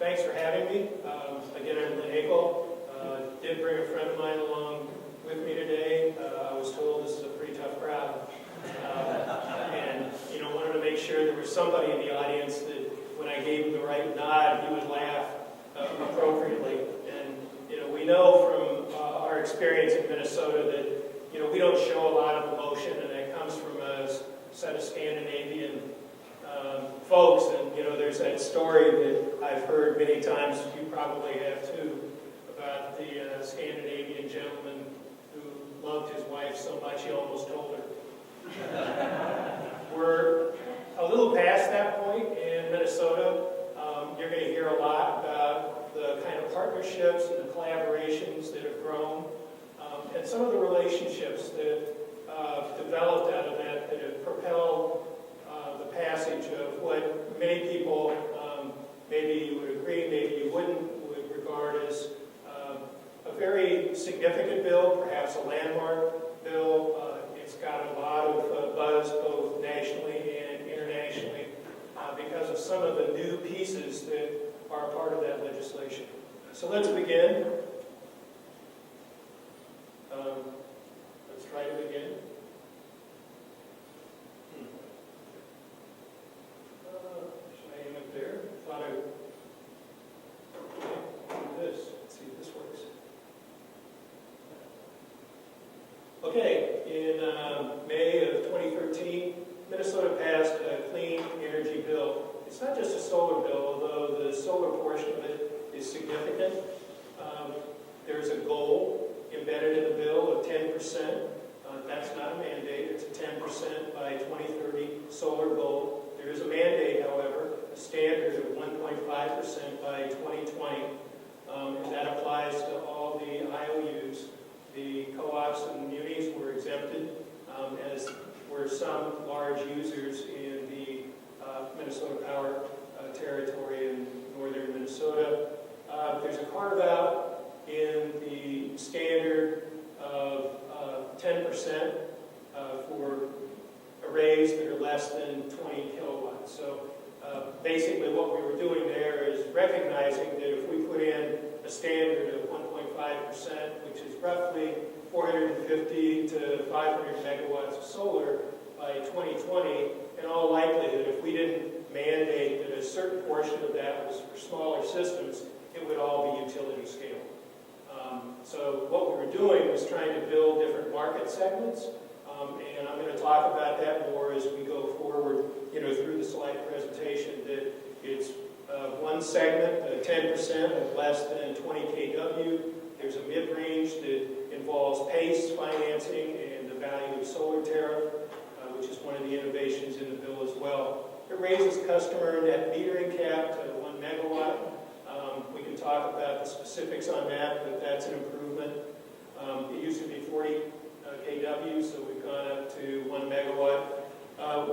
thanks for having me. Again, I'm Lynn Akel. Did bring a friend of mine along with me today. I was told this is a pretty tough crowd. And, wanted to make sure there was somebody in the audience that when I gave him the right nod, he would laugh appropriately. And, we know from our experience in Minnesota that, we don't show a lot of emotion, and that comes from a set of Scandinavian folks. And, there's that story that I've heard many times, you probably have too, about the Scandinavian gentleman who loved his wife so much he almost told her. We're a little past that point in Minnesota. You're going to hear a lot about the kind of partnerships and the collaborations that have grown, and some of the relationships that developed out of that have propelled the passage of what many people, maybe you would agree, maybe you wouldn't, would regard as a very significant bill, perhaps a landmark bill. It's got a lot of buzz both nationally and internationally because of some of the new pieces that are part of that legislation. So let's begin. Let's try to begin. Should I aim it there? Thought I would do this. Let's see if this works. Okay, in May of 2013, Minnesota passed a clean energy bill. It's not just a solar bill, although the solar portion of it is significant. There's a goal embedded in the bill of 10%. That's not a mandate. It's a 10% by 2030 solar goal. There is a mandate, however, a standard of 1.5% by 2020, and that applies to all the IOUs. The co-ops and munis were exempted, as were some large users in the Minnesota Power territory in northern Minnesota. There's a carve-out in the standard of 10% for arrays that are less than 20 kilowatts. So basically what we were doing there is recognizing that if we put in a standard of 1.5%, which is roughly 450 to 500 megawatts of solar by 2020, in all likelihood, if we didn't mandate that a certain portion of that was for smaller systems, it would all be utility scale. So what we were doing was trying to build different market segments, and I'm going to talk about that more as we go forward, through the slide presentation, that it's one segment, 10% of less than 20 kW. There's a mid-range that involves PACE financing and the value of solar tariff, which is one of the innovations in the bill as well. It raises customer net metering cap to 1 megawatt. We can talk about the specifics on that, but that's an improvement. It used to be 40 kW, so we've gone up to 1 megawatt.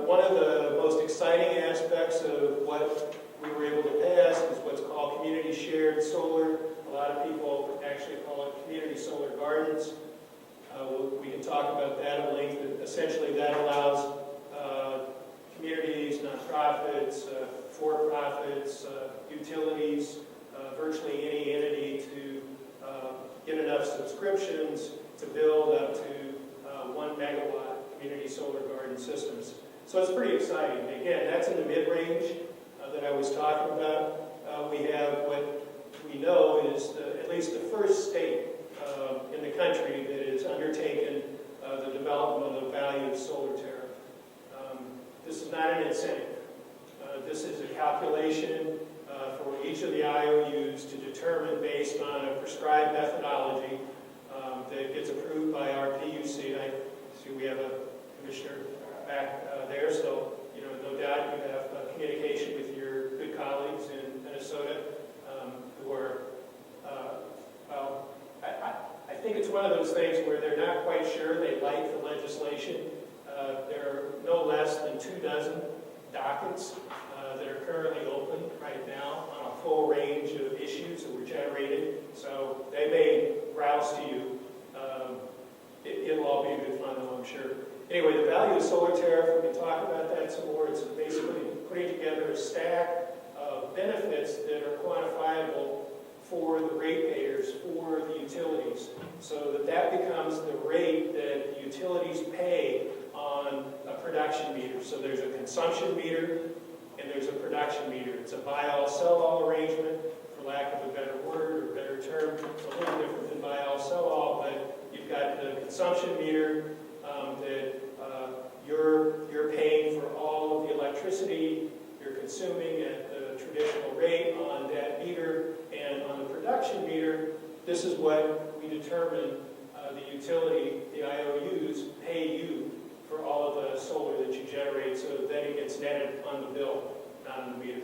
One of the most exciting aspects of what we were able to pass is what's called community shared solar. A lot of people actually call it community solar gardens. We can talk about that at length. Essentially, that allows communities, nonprofits, for-profits, utilities, virtually any entity to get enough subscriptions to build up to 1 megawatt community solar garden systems. So it's pretty exciting. Again, that's in the mid-range that I was talking about. We have what we know is at least the first state in the country that has undertaken the development of the value of solar tariff. This is not an incentive. This is a calculation for each of the IOUs to determine based on a prescribed methodology that gets approved by our PUC. I see we have a commissioner back there, so no doubt you have communication with your good colleagues in Minnesota who are, I think it's one of those things where they're not quite sure they like the legislation. There are no less than 24 dockets that are currently open right now on a full range of issues that were generated. So they may browse to you. It'll all be good fun, though, I'm sure. Anyway, the value of solar tariff, we can talk about that some more. It's basically putting together a stack of benefits that are quantifiable for the ratepayers, for the utilities, so that that becomes the rate that the utilities pay on a production meter. So there's a consumption meter and there's a production meter. It's a buy-all, sell-all arrangement, for lack of a better word or better term. It's a little different than buy-all, sell-all, but you've got the consumption meter that you're paying for all of the electricity you're consuming at the traditional rate on that meter, and on the production meter, this is what we determine the utility, the IOUs, pay you for all of the solar that you generate, so that it gets netted on the bill, not on the meter.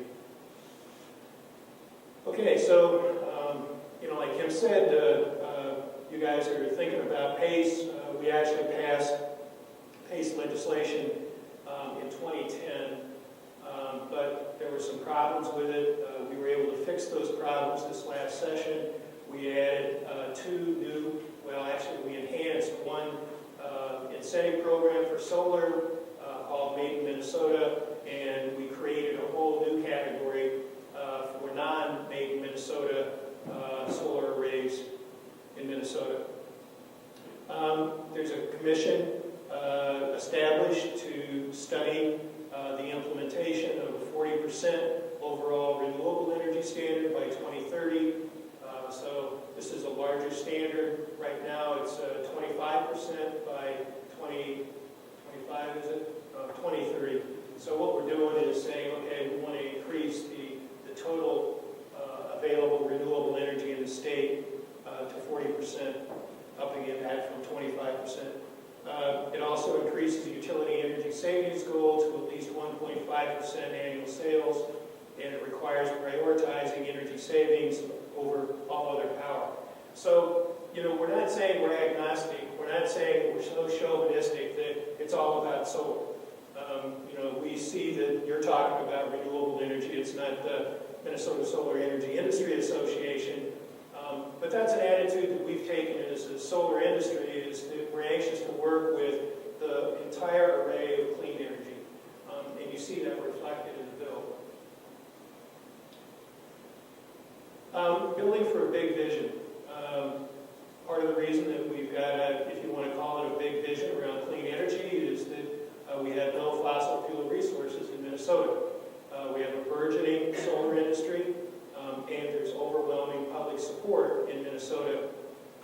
Okay, so, like Kim said, you guys are thinking about PACE. We actually passed PACE legislation in 2010, but there were some problems with it. We were able to fix those problems this last session. We added we enhanced one incentive program for solar called Made in Minnesota, and we created a whole new category for non-Made in Minnesota solar arrays in Minnesota. There's a commission established to study the implementation of a 40% overall renewable energy standard by 2030. So this is a larger standard. Right now it's 25% by 2025, is it? 2030. So what we're doing is saying, okay, we want to increase the total available renewable energy in the state to 40%, upping it back from 25%. It also increases the utility energy savings goal to at least 1.5% annual sales, and it requires prioritizing energy savings over all other power. So, we're not saying we're agnostic. We're not saying we're so chauvinistic that it's all about solar. We see that you're talking about renewable energy. It's not the Minnesota Solar Energy Industry Association. But that's an attitude that we've taken as a solar industry, is that we're anxious to work with the entire array of clean energy. And you see that reflected in the bill. Building for a big vision. Part of the reason that we've got, if you want to call it a big vision around clean energy, is that we have no fossil fuel resources in Minnesota. We have a burgeoning solar industry, and there's overwhelming public support in Minnesota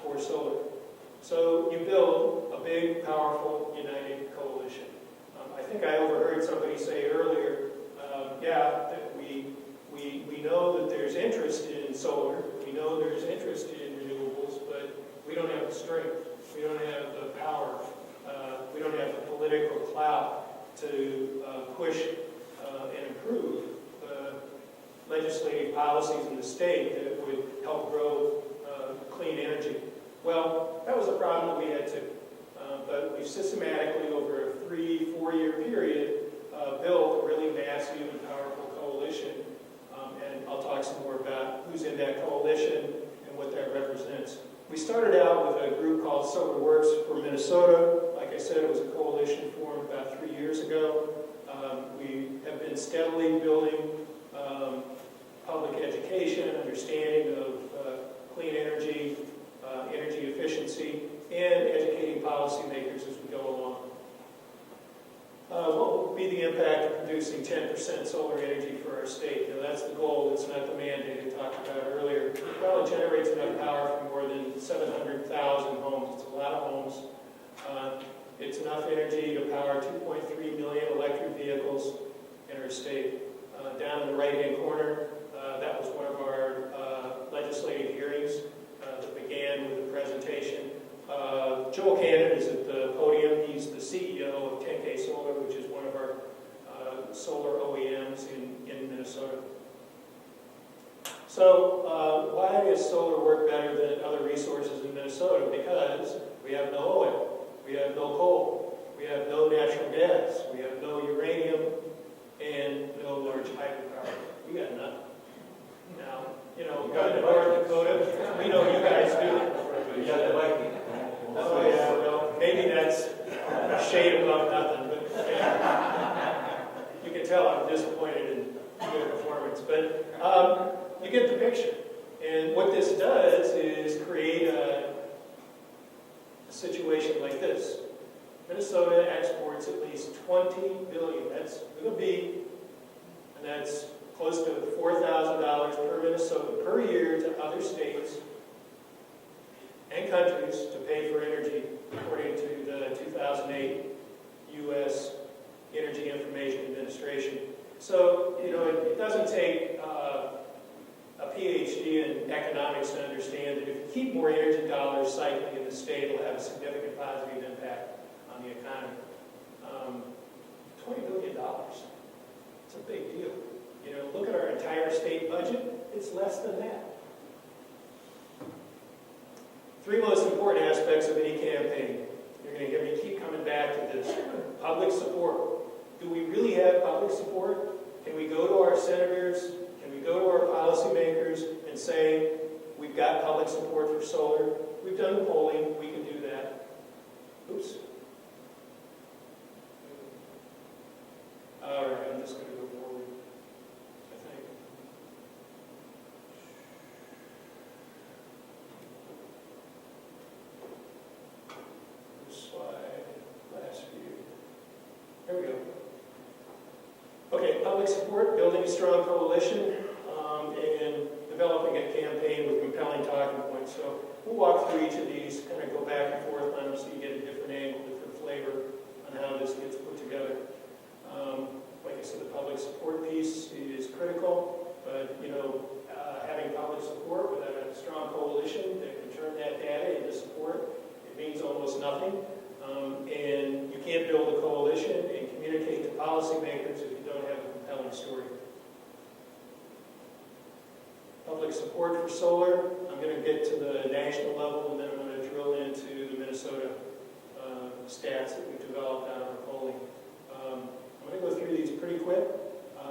for solar. So you build a big, powerful, united coalition. I think I overheard somebody say earlier, that we know that there's interest in solar, we know there's interest in renewables, but we don't have the strength, we don't have the power, we don't have the political clout to push and improve legislative policies in the state that would help grow clean energy. Well, that was a problem that we had too. But we've systematically, over a 3-4 year period, built a really massive and powerful coalition. And I'll talk some more about who's in that coalition and what that represents. We started out with a group called Solar Works for Minnesota. Like I said, it was a coalition formed about 3 years ago. We have been steadily building public education, understanding of clean energy, energy efficiency, and educating policymakers as we go along. What will be the impact of producing 10% solar energy for our state? That's the goal, it's not the mandate we talked about earlier. Well, it generates enough power for more than 700,000 homes. It's a lot of homes. It's enough energy to power 2.3 million electric vehicles in our state. Down in the right-hand corner, that was one of our legislative hearings that began with a presentation. Joel Cannon is at the podium. He's the CEO of 10K Solar, which is one of our solar OEMs in Minnesota. So why does solar work better than other resources in Minnesota? Because we have no oil, we have no coal, we have no natural gas, we have no uranium, and no large hydropower. We got nothing. Now, we got in North Dakota. We know you guys do. You got the Viking. Oh, yeah, well, maybe that's a shade above nothing, but you can tell I'm disappointed in your performance. But you get the picture. And what this does is create a situation like this. Minnesota exports at least 20 billion. That's with a B, and that's close to $4,000 per Minnesotan per year to other states and countries to pay for energy, according to the 2008 U.S. Energy Information Administration. So, it doesn't take a PhD in economics to understand that if you keep more energy dollars cycling in the state, it'll have a significant positive impact on the economy. $20 billion. It's a big deal. Look at our entire state budget. It's less than that. Three most important aspects of any campaign. You're going to hear me keep coming back to this. Public support. Do we really have public support? Can we go to our senators? Can we go to our policymakers and say, we've got public support for solar? We've done the polling. We can do that. Oops. All right, I'm just going to go forward, I think. This slide, last view. There we go. Okay, public support, building a strong coalition, and developing a campaign with compelling talking points. So we'll walk through each of these, kind of go back and forth on them so you get a different angle, different flavor on how this gets put together. Like I said, the public support piece is critical, but having public support without a strong coalition that can turn that data into support, it means almost nothing. And you can't build a coalition and communicate to policymakers if you don't have a compelling story. Public support for solar, I'm going to get to the national level, and then I'm going to drill into the Minnesota stats that we've developed out of our polling. I'm going to go through these pretty quick.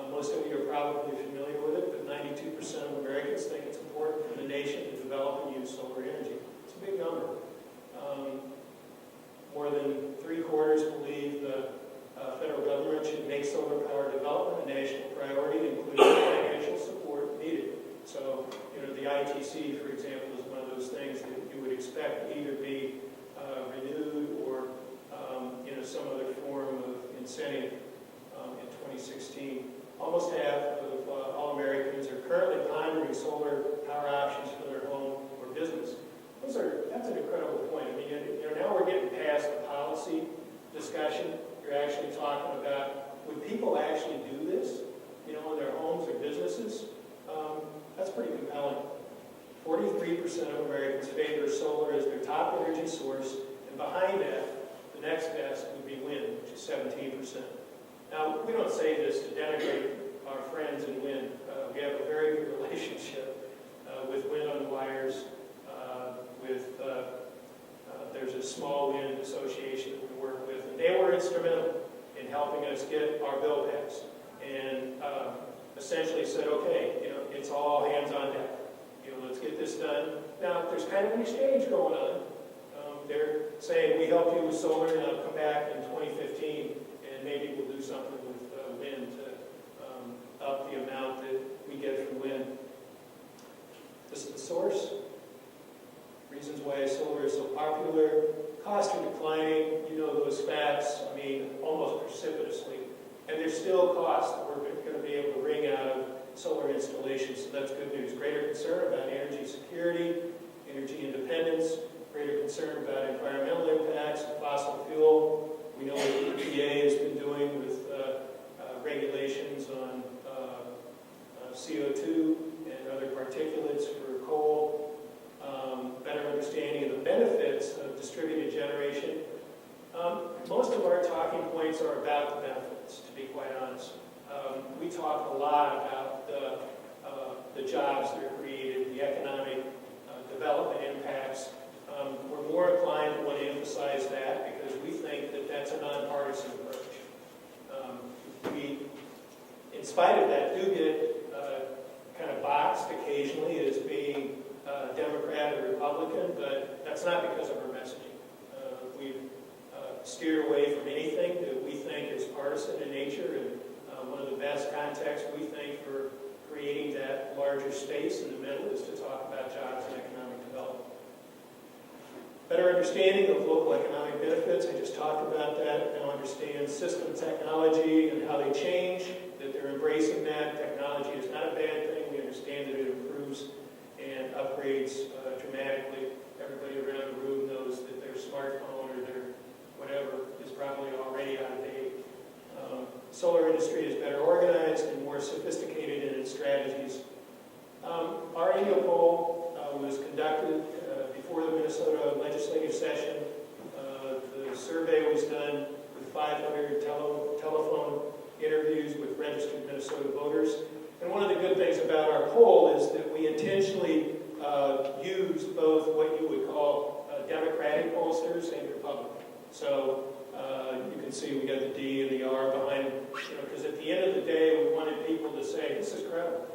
Most of you are probably familiar with it, but 92% of Americans think it's important for the nation to develop and use solar energy. It's a big number. More than 3/4 believe the federal government should make solar power development a national priority, including financial support needed. So, the ITC, for example, is one of those things that you would expect to either be renewed or, some other form of incentive in 2016. Almost half of all Americans are currently pondering solar power options for their home or business. That's an incredible point. I mean, now we're getting past the policy discussion. You're actually talking about, would people actually do this, in their homes or businesses? That's pretty compelling. 43% of Americans favor solar as their top energy source, and behind that, the next best would be wind, which is 17%. Now, we don't say this to denigrate our friends in wind. We have a very good relationship with Wind on the Wires. There's a small wind association that we work with, and they were instrumental in helping us get our bill passed. And essentially said, okay, it's all hands on deck. Let's get this done. Now, there's kind of an exchange going on. They're saying, we helped you with solar, now come back in 2015, and maybe we'll do something with wind to up the amount that we get from wind. This is the source. Reasons why solar is so popular. Costs are declining. You know those facts. I mean, almost precipitously. And there's still costs that we're going to be able to wring out of solar installations, so that's good news. Greater concern about energy security, energy independence, greater concern about environmental impacts, fossil fuel. We know what the EPA has been doing with regulations on CO2 and other particulates for coal. Better understanding of the benefits of distributed generation. Most of our talking points are about the benefits, to be quite honest. We talk a lot about the jobs that are created, the economic development impacts. We're more inclined to want to emphasize that because we think that that's a nonpartisan approach. We, in spite of that, do get kind of boxed occasionally as being Democrat or Republican, but that's not because of our messaging. We've steered away from anything that we think is partisan in nature, and one of the best contexts we think for creating that larger space in the middle is to talk about jobs and economic development. Better understanding of local economic benefits, I just talked about that. Now understand system technology and how they change, that they're embracing that. Technology is not a bad thing. We understand that it improves and upgrades dramatically. Everybody around the room knows that their smartphone or their whatever is probably already out of date. Solar industry is better organized and more sophisticated in its strategies. Our annual poll was conducted before the Minnesota legislative session. The survey was done with 500 telephone interviews with registered Minnesota voters. And one of the good things about our poll is that we intentionally used both what you would call Democratic pollsters and Republican. So you can see we got the D and the R behind, because at the end of the day, we wanted people to say, this is credible.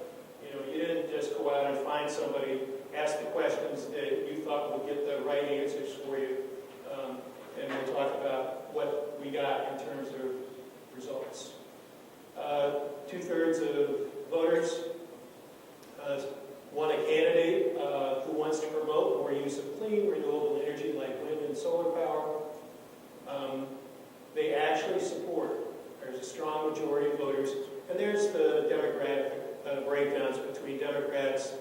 You didn't just go out and find somebody, ask the questions that you thought would get the right answers for you. And we'll talk about what we got in terms of results. 2/3 of voters want a candidate who wants to promote more use of clean, renewable energy like wind and solar power. They actually support. There's a strong majority of voters. And there's the Democratic breakdowns between Democrats,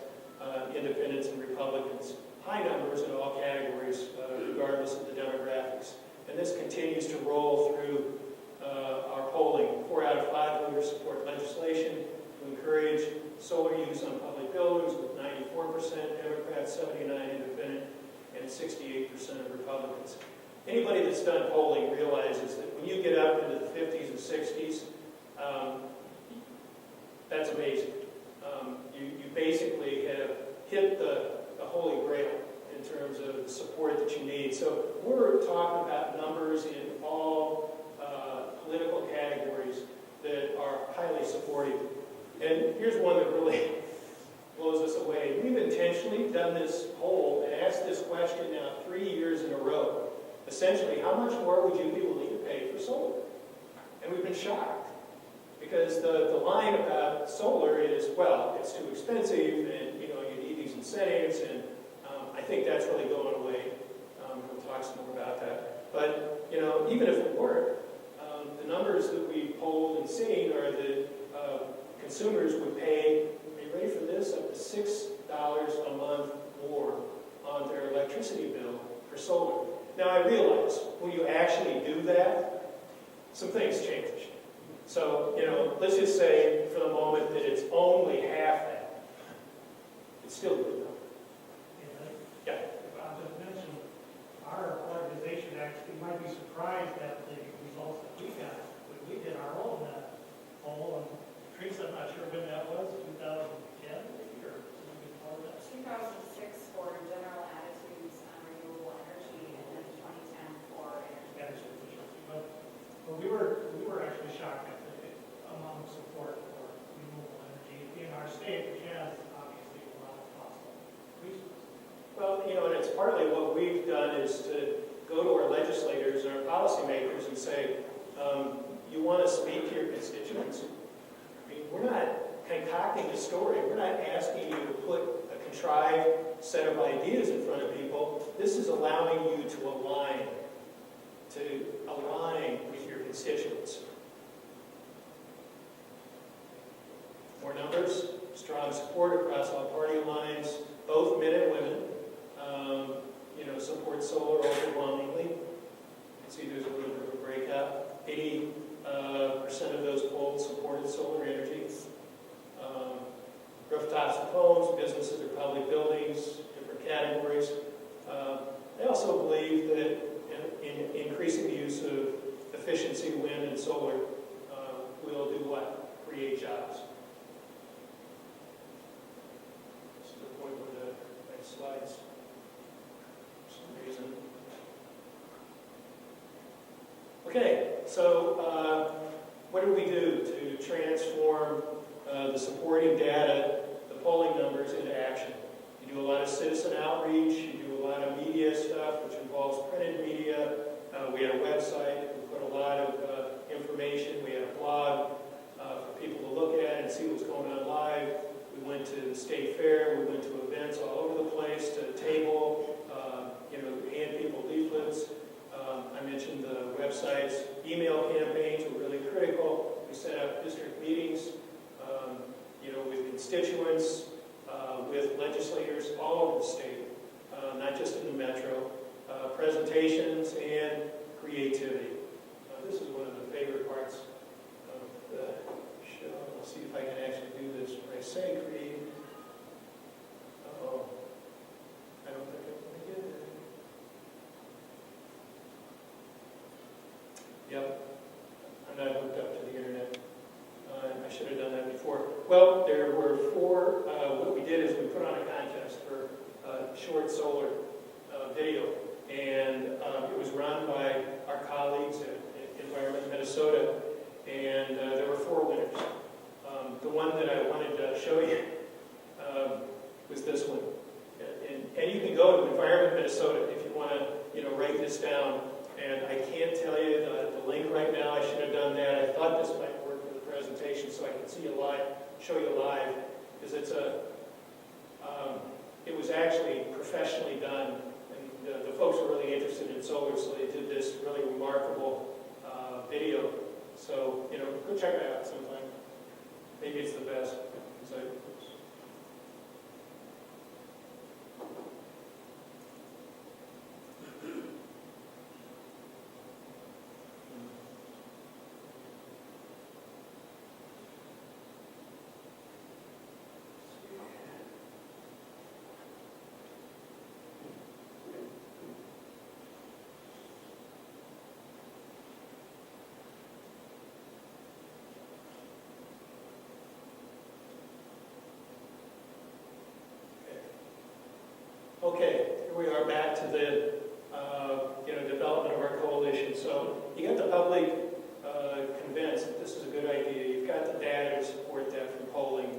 independents, and Republicans. High numbers in all categories, regardless of the demographics. And this continues to roll through our polling. 4 out of 5 voters support legislation to encourage solar use on public buildings, with 94% Democrats, 79% independent, and 68% of Republicans. Anybody that's done polling realizes that when you get up into the 50s and 60s, that's amazing. You basically have hit the holy grail in terms of the support that you need. So we're talking about numbers in all political categories that are highly supportive. And here's one that really blows us away. We've intentionally done this poll and asked this question now 3 years in a row. Essentially, how much more would you be willing to pay for solar? And we've been shocked. Because the line about solar is, well, it's too expensive, and you need these incentives, and I think that's really going away. We'll talk some more about that. But even if it were, the numbers that we polled and seen are that consumers would pay, are you ready for this, up to $6 a month more on their electricity bill for solar. Now I realize, when you actually do that, some things change. So, let's just say for the moment that it's only half that. It's still good enough. Yeah. I'll just mention, our organization actually might be surprised at the results that we got. When we did our own poll, and Teresa, I'm not sure when that was, 2010 maybe, or something before that? 2006 for general attitudes on renewable energy, and then 2010 for energy efficiency. But we were actually shocked at the amount of support for renewable energy in our state, which has obviously a lot of fossil resources. Well, and it's partly what we've done is to go to our legislators and our policymakers and say, you want to speak to your constituents? I mean, we're not concocting a story. We're not asking you to put a contrived set of ideas in front of people. This is allowing you to align with your constituents. More numbers, strong support across all party lines. Both men and women, support solar overwhelmingly. You can see there's a little bit of a breakout. 80% of those polled supported solar energy. Rooftops of homes, businesses or public buildings, different categories. They also believe that in increasing the use of efficiency, wind and solar will do what? Create jobs. This is the point where the next slides, for some reason. Okay, so what do we do to transform the supporting data, the polling numbers, into action? You do a lot of citizen outreach, you do a lot of media stuff, which involves printed media. We had a website, we put a lot of information, we had a blog for people to look at and see what's going on live. constituents, with legislators all over the state, not just in the metro, presentations and creativity. This is one of the favorite parts of the show. I'll see if I can actually do this when I say create. Uh-oh. I don't think I'm going to get it. Yep. I'm not hooked up to the internet. I should have done that before. Well, there were four. What we did is we put on a contest for short solar video, and it was run by our colleagues at Environment Minnesota, and there were four winners. The one that I wanted to show you was this one, and you can go to Environment Minnesota if you want to, write this down. And I can't tell you the link right now. I should have done that. I thought this might work for the presentation, so I could see you live, show you live, because it's it was actually professionally done, and the folks were really interested in solar, so they did this really remarkable video. So go check it out sometime. Maybe it's the best. Okay, here we are back to the development of our coalition. So you got the public convinced that this is a good idea. You've got the data to support that from polling.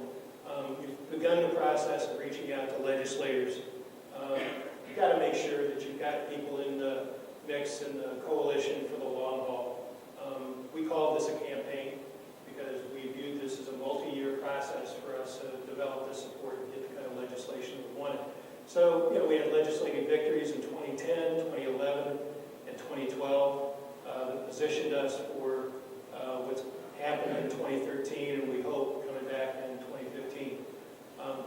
You've begun the process of reaching out to legislators. You've got to make sure that you've got people in the mix in the coalition for the long haul. We call this a campaign because we viewed this as a multi-year process for us to develop the support and get the kind of legislation we wanted. So, we had legislative victories in 2010, 2011, and 2012 that positioned us for what's happened in 2013, and we hope coming back in 2015.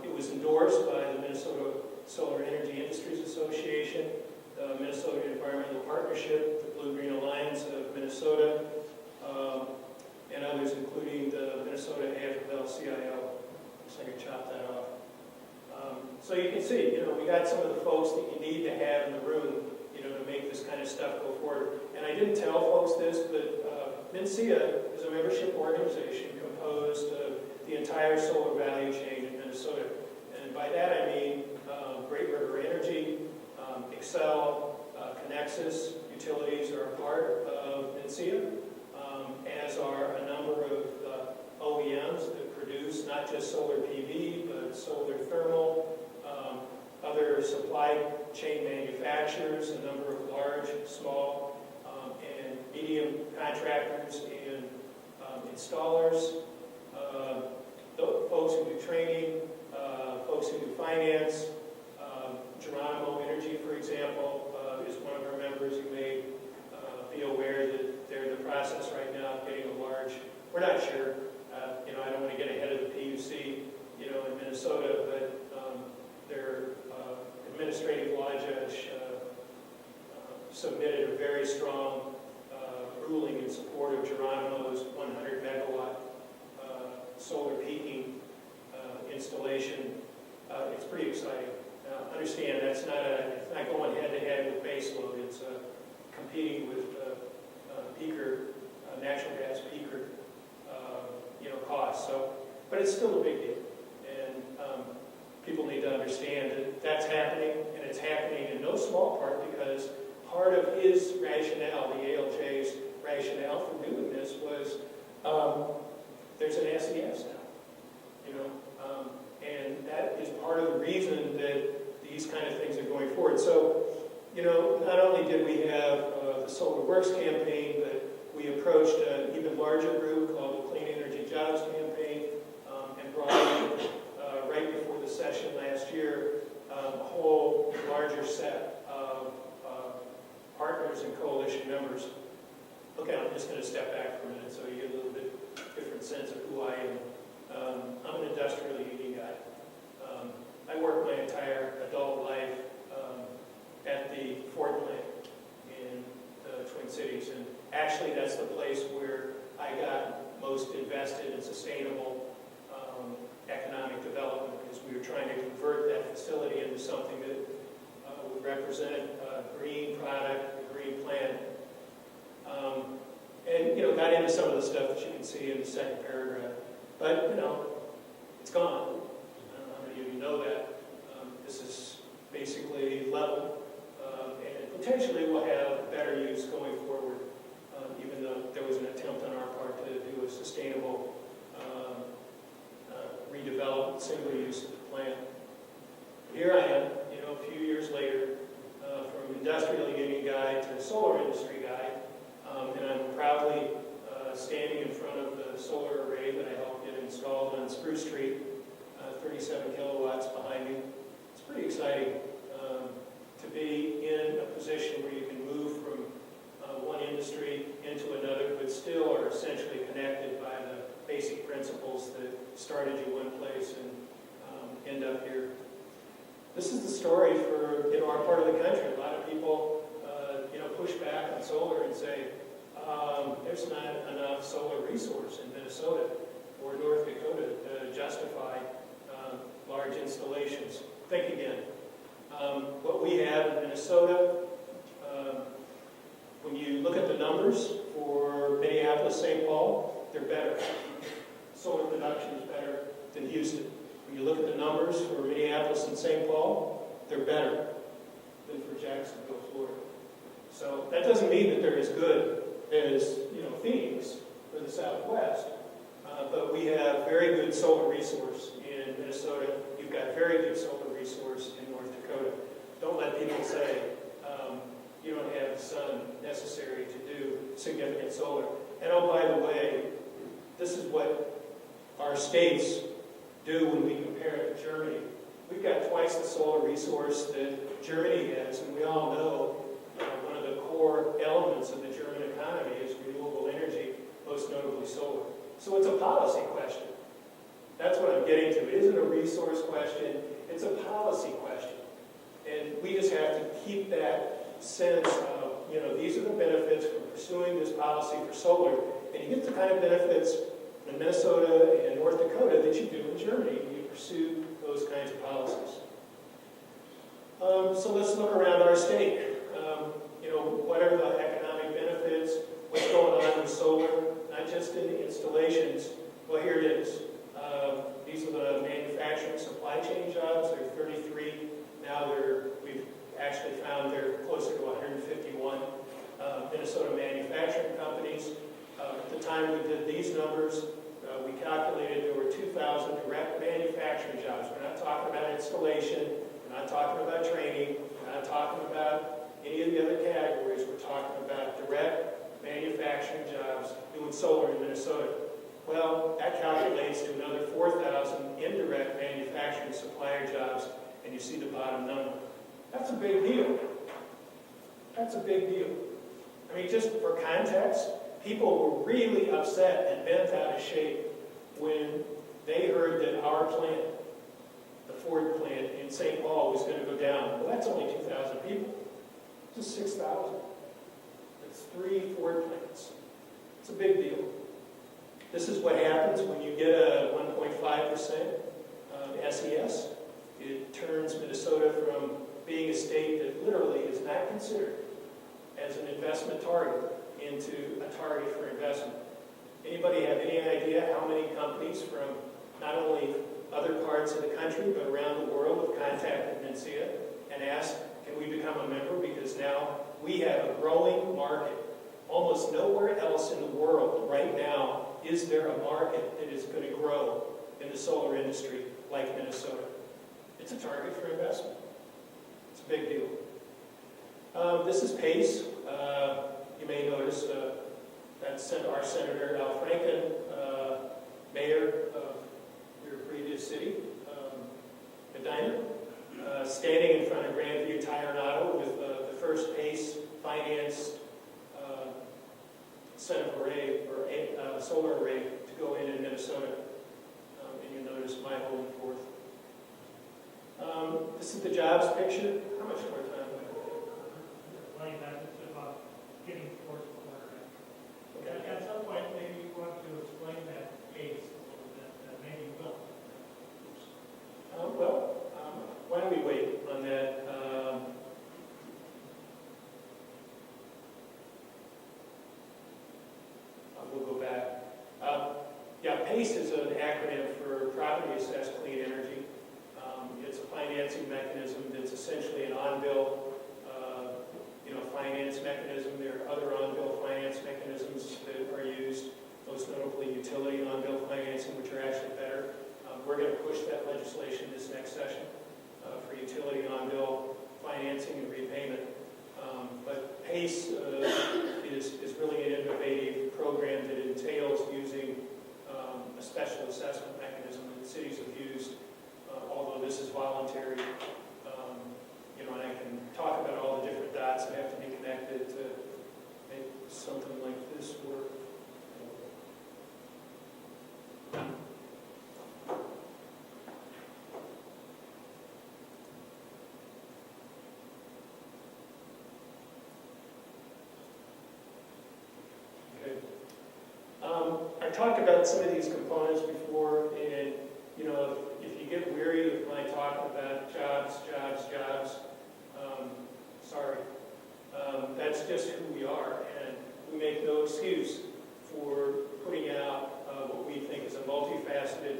It was endorsed by the Minnesota Solar and Energy Industries Association, the Minnesota Environmental Partnership, the Blue-Green Alliance of Minnesota, and others, including the Minnesota AFL-CIO. Looks like I chopped that off. So you can see, we got some of the folks that you need to have in the room, to make this kind of stuff go forward. And I didn't tell folks this, but MNCEA is a membership organization composed of the entire solar value chain in Minnesota. And by that I mean Great River Energy, Excel, Connexus Utilities are a part of MNCEA, as are a number of OEMs that produce not just solar PV, but solar thermal, other supply chain manufacturers, a number of large, small, and medium contractors and installers, folks who do training, folks who do finance. Geronimo Energy, for example, is one of our members. You may be aware that they're in the process right now of getting a large, we're not sure, I don't want to get ahead of the PUC, in Minnesota, but their administrative law judge submitted a very strong ruling in support of Geronimo's 100 megawatt solar peaking installation. It's pretty exciting. Understand it's not going head to head with baseload. It's competing with peaker, natural gas peaker, costs. So, but it's still a big deal, and people need to understand that that's happening, and it's happening in no small part because part of his rationale, the ALJ's rationale for doing this was there's an SES now, and that is part of the reason that these kind of things are going forward. So, not only did we have the Solar Works campaign, but we approached an even larger group called the Clean Energy Jobs Campaign and brought in, right before the session last year, a whole larger set of partners and coalition members. Okay, I'm just going to step back for a minute so you get a little bit different sense of who I am I'm an industrial union guy. I worked my entire adult life at the Ford plant in the Twin Cities, and actually that's the place where I got most invested in sustainable economic development, because we were trying to convert that facility into something that would represent a green product, a green plant. And, got into some of the stuff that you can see in the second paragraph. But, it's gone. I don't know how many of you know that. This is basically level, and potentially will have better use going forward, even though there was an attempt on our part to do a sustainable redevelopment, single use of the plant. Here I am, a few years later, from industrial union guy to solar industry guy, and I'm proudly standing in front of the solar array that I helped get installed on Spruce Street, 37 kilowatts behind me. It's pretty exciting to be in a position where you can move from one industry into another, but still are essentially connected by the basic principles that started you one place and end up here. This is the story for our part of the country. A lot of people push back on solar and say there's not enough solar resource in Minnesota or North Dakota to justify large installations. Think again. What we have in Minnesota, when you look at the numbers for Minneapolis, St. Paul, they're better. Solar production is better than Houston. When you look at the numbers for Minneapolis and St. Paul, they're better than for Jacksonville, Florida. So that doesn't mean that they're as good as Phoenix or the Southwest, but we have very good solar resource in Minnesota. You've got very good solar resource in North Dakota. Don't let people say you don't have the sun necessary to do significant solar. And oh, by the way, this is what our states do when we compare it to Germany. We've got twice the solar resource that Germany has, and we all know one of the core elements of the German economy is renewable energy, most notably solar. So it's a policy question. That's what I'm getting to. It isn't a resource question, it's a policy question. And we just have to keep that sense of, these are the benefits for pursuing this policy for solar, and you get the kind of benefits in Minnesota and North Dakota that you do in Germany when you pursue those kinds of policies. So let's look around our state. What are the economic benefits? What's going on with solar? Not just in installations. Well, here it is. These are the manufacturing supply chain jobs. There are 33. Now we've actually found they're closer to 151 Minnesota manufacturing companies. At the time we did these numbers, we calculated there were 2,000 direct manufacturing jobs. We're not talking about installation. We're not talking about training. We're not talking about any of the other categories. We're talking about direct manufacturing jobs doing solar in Minnesota. Well, that calculates to another 4,000 indirect manufacturing supplier jobs, and you see the bottom number. That's a big deal. That's a big deal. I mean, just for context, people were really upset and bent out of shape when they heard that our plant, the Ford plant in St. Paul, was going to go down. Well, that's only 2,000 people. Just 6,000. That's 3 Ford plants. It's a big deal. This is what happens when you get a 1.5% SES. It turns Minnesota from being a state that literally is not considered as an investment target into a target for investment. Anybody have any idea how many companies from not only other parts of the country but around the world have contacted NCEA and asked, can we become a member? Because now we have a growing market. Almost nowhere else in the world right now is there a market that is going to grow in the solar industry like Minnesota. It's a target for investment. It's a big deal. This is PACE. You may notice that's our Senator Al Franken, mayor of your previous city, Medina, standing in front of Grandview Tire and Auto with the first PACE financed set of array or solar array to go in Minnesota. my holding forth. This is the jobs picture. How much more time do I have? Explain that, it's about getting towards the corner. Okay. At some point, maybe you want to explain that case a little bit, maybe you will. Why don't we wait on that? We'll go back. Yeah, PACE is an acronym for Property Assessed Clean Energy. It's a financing mechanism that's essentially an on-bill, finance mechanism. There are other on-bill finance mechanisms that are used, most notably utility on-bill financing, which are actually better. We're going to push that legislation this next session for utility on-bill financing and repayment. But PACE is really an innovative program that entails using a special assessment mechanism that cities have used, although this is voluntary. And I can talk about all the different dots that have to be connected to make something like this work. I talked about some of these components before, and if you get weary of my talking about jobs, sorry. That's just who we are, and we make no excuse for putting out what we think is a multifaceted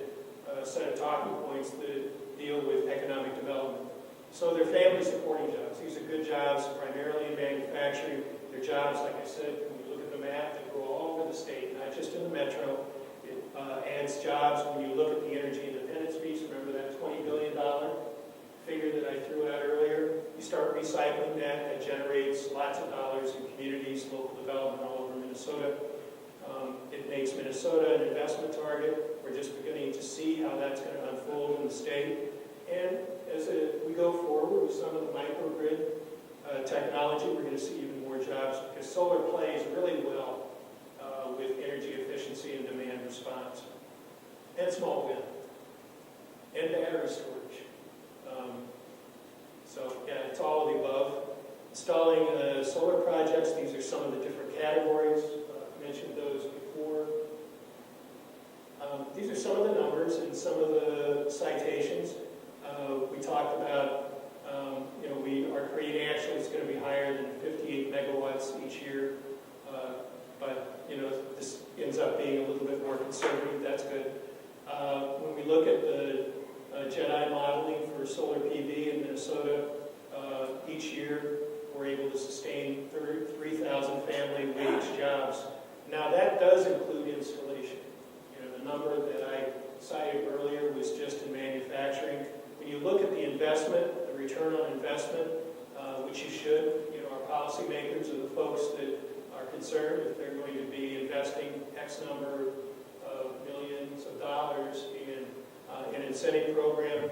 set of talking points that deal with economic development. So they're family supporting jobs. These are good jobs, primarily in manufacturing. They're jobs, like I said, when you look at the map, that go all over the state, not just in the metro. It adds jobs. When you look at the energy independence piece, remember that $20 billion figure that I threw out earlier? You start recycling that generates lots of dollars in communities, local development all over Minnesota. It makes Minnesota an investment target. We're just beginning to see how that's going to unfold in the state. And as we go forward with some of the microgrid technology, we're going to see even more jobs because solar plays really well with energy efficiency and demand response. And small wind. NDARE storage. Yeah, it's all of the above. Installing solar projects, these are some of the different categories. I mentioned those before. These are some of the numbers and some of the citations. We talked about, our creating actually is going to be higher than 58 megawatts each year. But this ends up being a little bit more conservative. That's good. When we look at the JEDI modeling for solar PV in Minnesota, each year we're able to sustain 3,000 family wage jobs. Now that does include installation. The number that I cited earlier was just in manufacturing. When you look at the investment, the return on investment, which you should, our policymakers are the folks that are concerned if they're going to be investing X number of millions of dollars in an incentive program.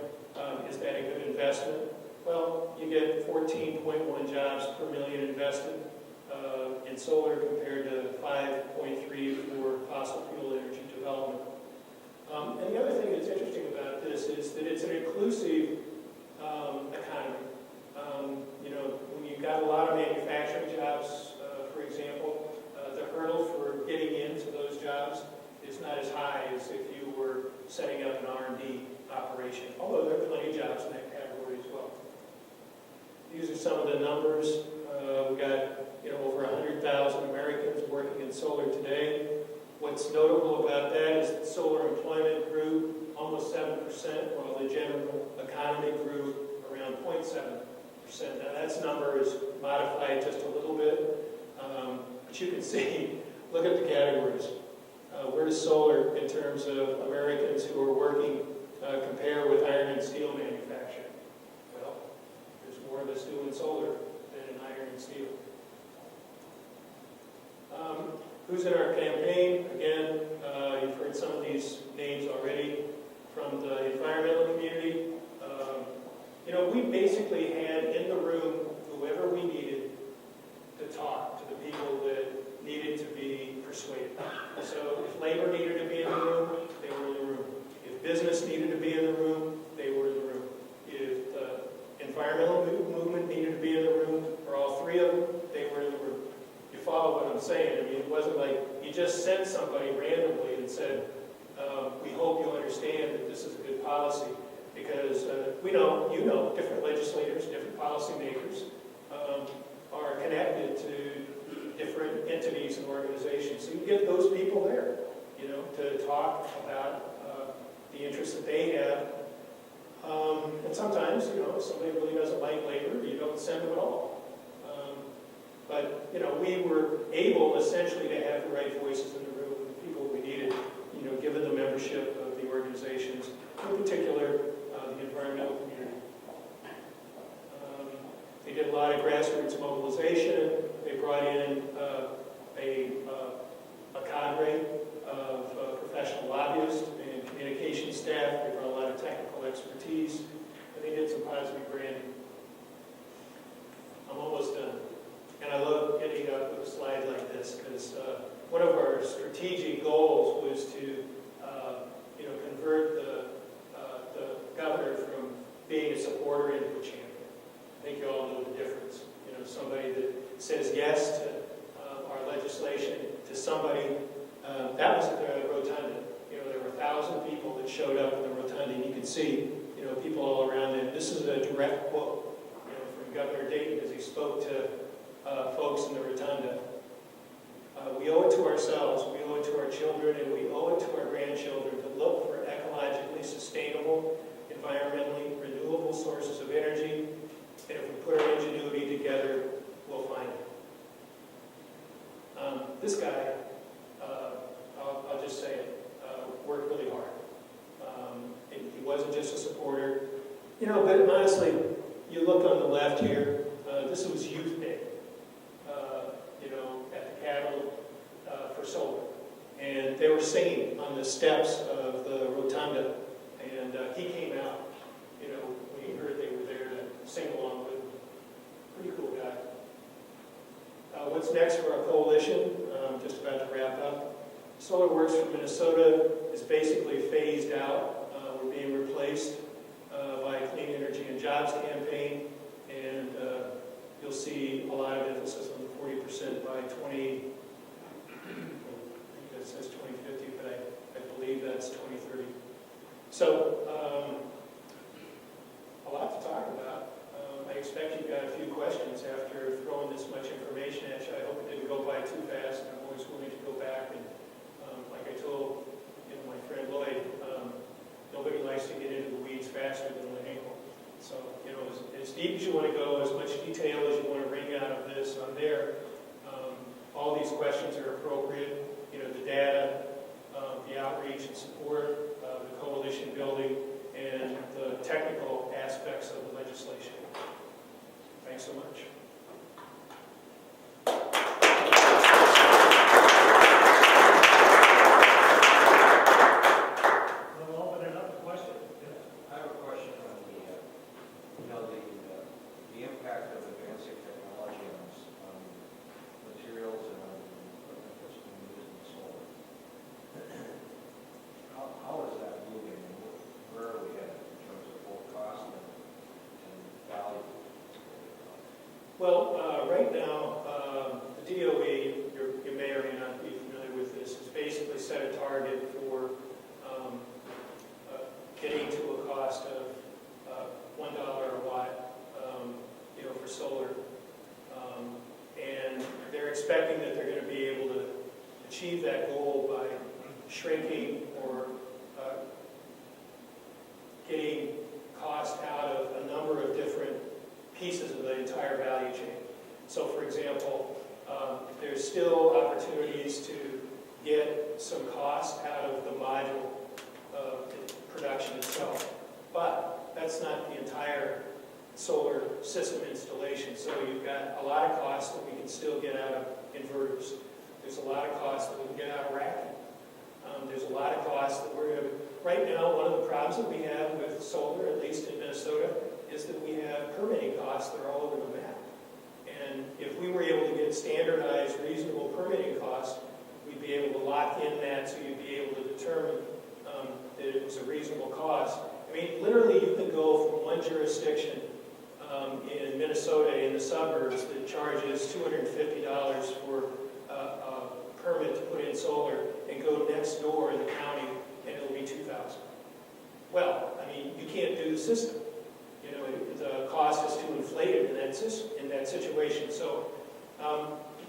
Is that a good investment? Well, you get 14.1 jobs per million invested in solar compared to 5.3 for fossil fuel energy development. And the other thing that's interesting about this is that it's an inclusive economy. When you've got a lot of manufacturing jobs, for example, the hurdle for getting into those jobs is not as high as if you were setting up an R&D operation, although there are plenty of jobs in that category as well. These are some of the numbers. We've got over 100,000 Americans working in solar today. What's notable about that is that solar employment grew almost 7%, while the general economy grew around 0.7%. Now that number is modified just a little bit, but you can see, look at the categories. Where does solar, in terms of Americans who are working, compare with iron and steel manufacturing? Well, there's more of us doing solar than in iron and steel. Who's in our campaign? Again, you've heard some of these names already from the environmental community. We basically had in the room whoever we needed to talk to the people that needed to be persuaded. So if labor needed to be in the room, they were in the room. If business business needed to be in the room, they were in the room. If the environmental movement needed to be in the room, or all three of them, they were in the room. You follow what I'm saying? I mean, it wasn't like you just sent somebody randomly and said, we hope you'll understand that this is a good policy. Because we know, you know, different legislators, different policymakers are connected to different entities and organizations. So you get those people there, you know, to talk about the interests that they have. And sometimes, you know, if somebody really doesn't like labor, you don't send them at all. But, you know, we were able essentially to have the right voices in the room, the people we needed, you know, given the membership of the organizations, in particular, the environmental community. They did a lot of grassroots mobilization. They brought in a cadre of professional lobbyists and communication staff. They brought a lot of technical expertise, and they did some positive branding. I'm almost done. And I love getting up with a slide like this because one of our strategic goals was to, you know, convert the governor from being a supporter into a champion. I think you all know the difference. You know, somebody that says yes to our legislation to somebody. That was at the rotunda. You know, there were 1,000 people that showed up in the rotunda, and you could see, you know, people all around them. This is a direct quote, you know, from Governor Dayton as he spoke to folks in the rotunda. We owe it to ourselves, we owe it to our children, and we owe it to our grandchildren to look for ecologically sustainable, environmentally renewable sources of energy, and if we put our ingenuity together, we'll find it. This guy, I'll just say it, worked really hard. He wasn't just a supporter. You know, but honestly, you look on the left here, this was Youth Day, you know, at the Capitol for solar. And they were singing on the steps of the rotunda, and he came out, you know, when he heard they were there to sing along with him. Pretty cool guy. What's next for our coalition? Just about to wrap up. Solar Works for Minnesota is basically phased out. We're being replaced by a Clean Energy and Jobs campaign, and you'll see a lot of emphasis on the 40% by 20. I think that says 2050, but I believe that's 2030. So a lot to talk about. I expect you've got a few questions after throwing this much information at you. I hope it didn't go by too fast. I'm always willing to go back and, like I told my friend Lloyd, nobody likes to get into the weeds faster than an ankle. So, you know, as deep as you want to go, as much detail as you want to wring out of this on there, all these questions are appropriate. You know, the data, the outreach and support, the coalition building, and the technical aspects of the legislation. Thanks so much. We'll open it up to questions. I have a question on the impact of advancing technology on materials and on equipment that's being used in solar. How is that moving, and where are we at in terms of both cost and value? Well, right now, the DOE, you may or may not be familiar with this, has basically set a target for getting to a cost of $1 a watt, you know, for solar. And they're expecting that they're going to be able to achieve that goal by shrinking or getting cost out of a number of different pieces of the entire value chain. So, for example, there's still opportunities to get some cost out of the module production itself, but that's not the entire solar system installation. So you've got a lot of costs that we can still get out of inverters. There's a lot of costs that we can get out of racking. There's a lot of costs that we're going to... Right now, one of the problems that we have with solar, at least in Minnesota, is that we have permitting costs that are all over the map. And if we were able to get standardized, reasonable permitting costs, we'd be able to lock in that, so you'd be able to determine that it was a reasonable cost. I mean, literally, you can go from one jurisdiction in Minnesota in the suburbs that charges $250 for a permit to put in solar, and go next door in the county and it'll be $2,000. Well, I mean, you can't do the system. You know, the cost is too inflated in that situation. So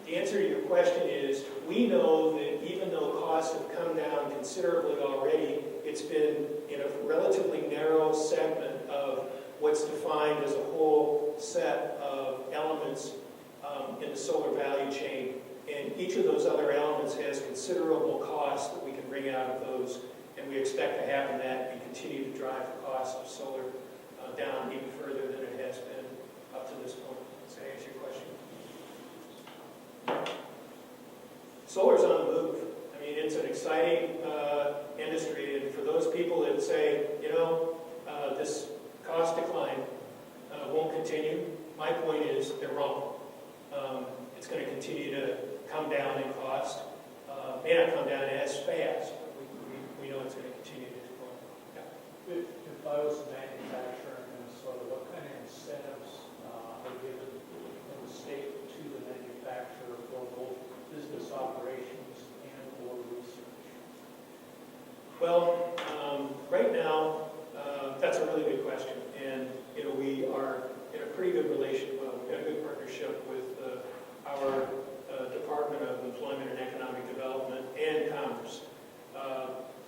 the answer to your question is, we know that even though costs have come down considerably already, it's been in a relatively narrow segment of what's defined as a whole set of elements in the solar value chain. And each of those other elements has considerable costs that we can bring out of those. And we expect to happen that and continue to drive the cost of solar down even further than it has been up to this point. Does that answer your question? Solar's on the move. I mean, it's an exciting industry, and for those people that say, you know, this cost decline won't continue, my point is they're wrong. It's going to continue to come down in cost. May not come down as fast, but we know it's going to continue to decline. Yeah. If I was a manufacturer in Minnesota, what kind of incentives are given from the state to the manufacturer for both business operations and or research? Well, right now, that's a really good question, and you know, we are in a pretty good relationship. Well, we've got a good partnership with our Department of Employment and Economic Development and Commerce.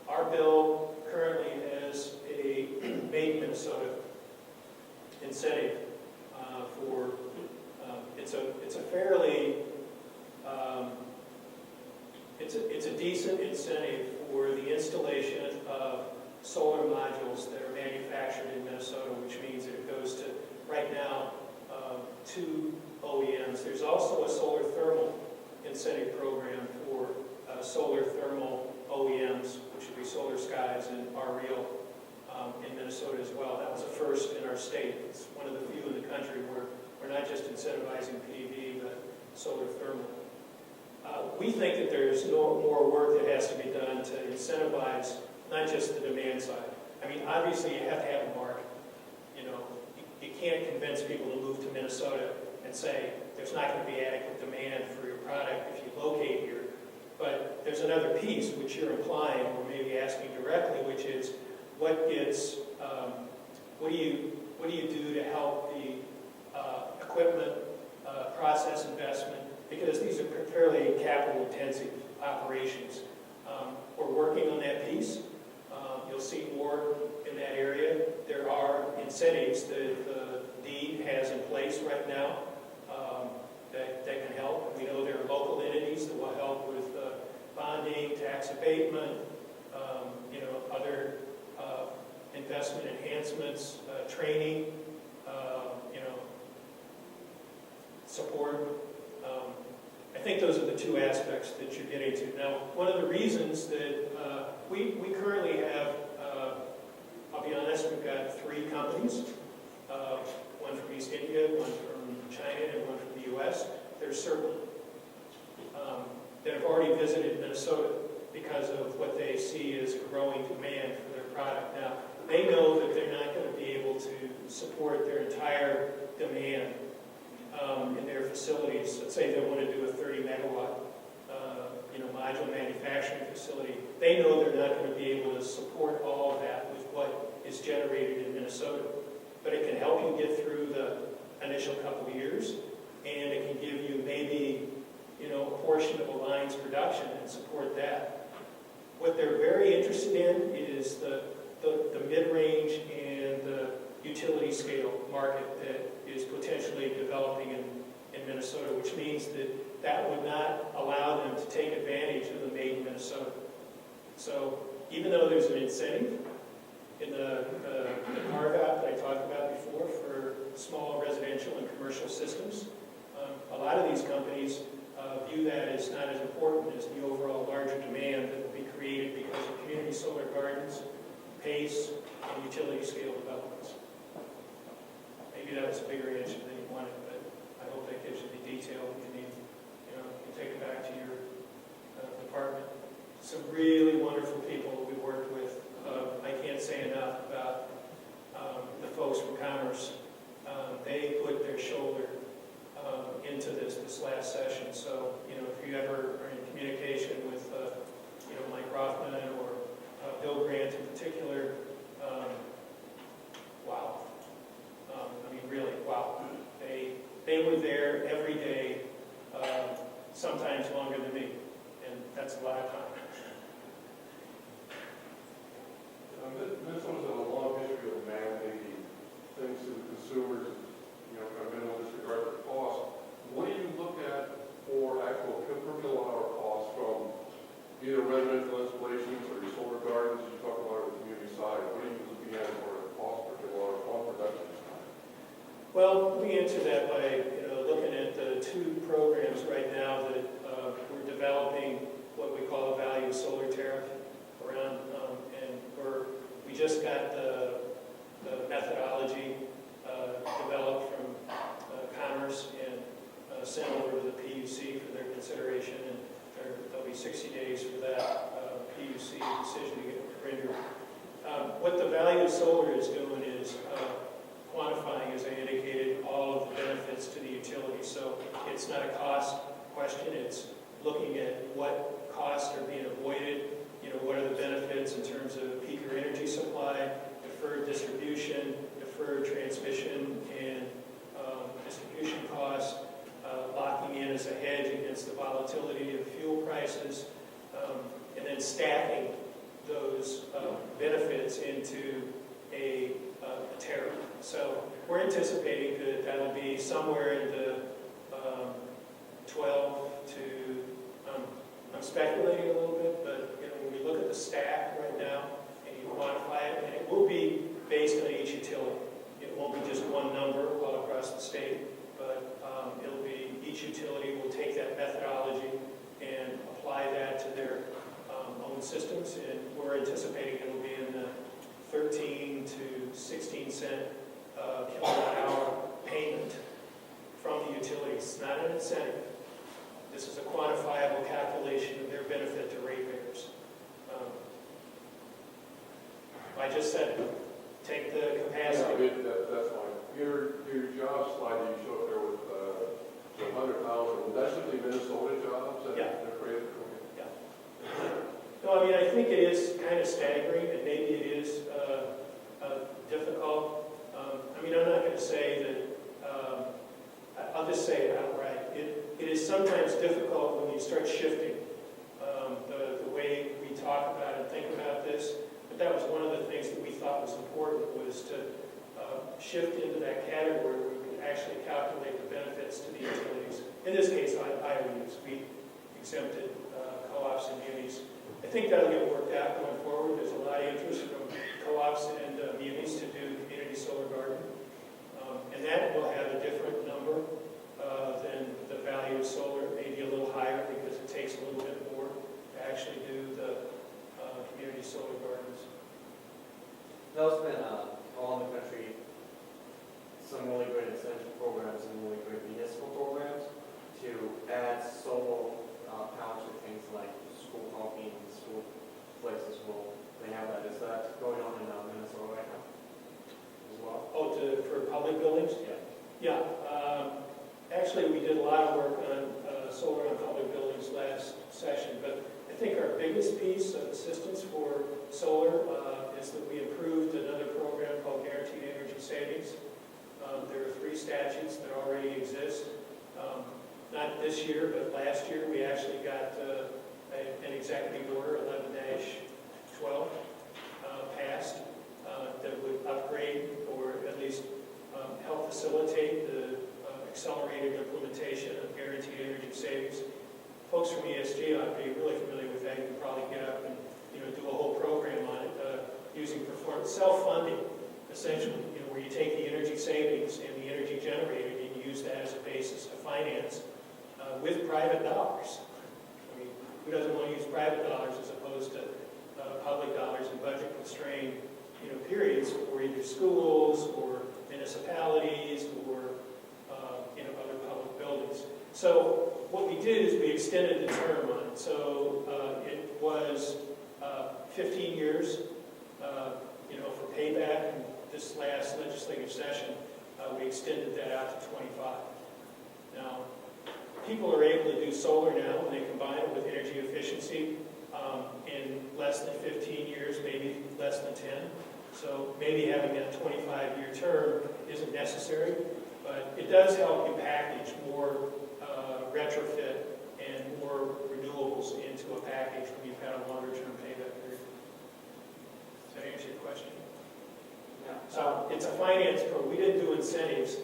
Our bill currently has a Made in Minnesota incentive for. It's a fairly it's a decent incentive for the installation of solar modules that are manufactured in Minnesota, which means that it goes to, right now, 2 OEMs. There's also a solar thermal incentive program for solar thermal OEMs, which would be Solar Skies and REO in Minnesota as well. That was a first in our state. It's one of the few in the country where we're not just incentivizing PV, but solar thermal. We think that there's no more work that has to be done to incentivize not just the demand side. I mean, obviously you have to have a market. You know, you can't convince people to move to Minnesota and say there's not going to be adequate demand for your product if you locate here. But there's another piece which you're implying, or maybe asking directly, which is what do you do to help the equipment process investment, because these are fairly capital-intensive operations. We're working on that piece. You'll see more in that area. There are incentives that the DEED has in place right now that can help. We know there are local entities that will help with bonding, tax abatement, other investment enhancements, training, support. I think those are the two aspects that you're getting to. Now, one of the reasons that we currently have, I'll be honest, we've got 3 companies, one from East India, one from China, and one from the U.S. There's certain that have already visited Minnesota because of what they see as growing demand for their product. Now, they know that they're not going to be able to support their entire demand in their facilities. Let's say they want to do a 30 megawatt module manufacturing facility. They know they're not going to be able to support all of that with what is generated in Minnesota. But it can help you get through the initial couple of years, and it can give you maybe a portion of a line's production and support that. What they're very interested in is the mid-range and the utility scale market that is potentially developing in Minnesota, which means that would not allow them to take advantage of the Made in Minnesota. So even though there's an incentive in the carve-out that I talked about before for small residential and commercial systems, a lot of these companies view that as not as important as the overall larger demand that will be created because of community solar gardens, PACE, and utility scale developments. Maybe that was a bigger answer than you wanted, but I hope that gives you the detail you need. You can take it back to your department. Some really wonderful people we worked with say enough about the folks from Commerce. They put their shoulder into this last session. So, if you ever are in communication with, Mike Rothman or Bill Grant in particular, wow. I mean, really, wow. They were there every day, sometimes longer than me, and that's a lot of time. Minnesota's had a long history of mandating things to the consumers, kind of minimal disregard for cost. What do you look at for actual per kilowatt hour costs from either residential installations or your solar gardens? You talk about it on the community side. What are you looking at for the cost per kilowatt hour on production side? Well, we answer that by looking at the two programs right now that we're developing, what we call a value solar tariff around, and we just got the methodology developed from Commerce and sent over to the PUC for their consideration, and there'll be 60 days for that PUC decision to get rendered. What the value of solar is doing is quantifying, as I indicated, all of the benefits to the utility. So it's not a cost question, it's looking at what costs are being avoided, what are the benefits in terms of peaker energy supply, deferred distribution, deferred transmission and distribution costs, locking in as a hedge against the volatility of fuel prices, and then stacking those benefits into a tariff. So we're anticipating that that'll be somewhere in the 12 to, I'm speculating a little bit, but when we look at the stack right now and you quantify it, and it will be based on each utility. It won't be just one number all across the state, but it'll be each utility will take that methodology and apply that to their own systems, and we're anticipating it'll be in the 13 to 16 cent kilowatt hour payment from the utilities. It's not an incentive. This is a quantifiable calculation of their benefit to ratepayers. I just said, take the capacity. Yeah, that's fine. Your job slide that you showed there with the 100,000, that's simply Minnesota jobs that Yeah. are created? No, I mean, I think it is kind of staggering, and maybe it is difficult. I mean, I'm not going to say that, I'll just say it outright. It is sometimes difficult when you start shifting the way we talk about and think about this. But that was one of the things that we thought was important, was to shift into that category where we could actually calculate the benefits to the utilities. In this case, IOUs. We exempted co-ops and munis. I think that'll get worked out going forward. There's a lot of interest from co-ops and munis to do community solar garden. And that will have a different number than the value of solar, maybe a little higher because it takes a little bit more to actually do the community solar gardens. There's been all in the country some really great incentive programs and really great municipal programs to add solar power to things like school parking, school places. Will they have that? Is that going on in Minnesota right now as well? Oh, for public buildings? Yeah. Yeah. Actually, we did a lot of work on solar on public buildings last session, but I think our biggest piece of assistance for solar is that we approved another program called Guaranteed Energy Savings. There are 3 statutes that already exist. Not this year, but last year we actually got an executive order, 11-12, passed that would upgrade or at least help facilitate the accelerated implementation of guaranteed energy savings. Folks from ESG ought to be really familiar with that. You can probably get up and do a whole program on it using performance self-funding, essentially, where you take the energy savings and the energy generated and you use that as a basis to finance with private dollars. I mean, who doesn't want to use private dollars as opposed to public dollars in budget-constrained periods for either schools or municipalities or other public buildings. So what we did is we extended the term on it. So it was 15 years for payback, and this last legislative session, we extended that out to 25. Now, people are able to do solar now when they combine it with energy efficiency in less than 15 years, maybe less than 10. So maybe having that 25-year term isn't necessary, but it does help you package more retrofit and more renewables into a package when you've got a longer-term payback period. Does that answer your question? Yeah. So it's a finance program. We didn't do incentives.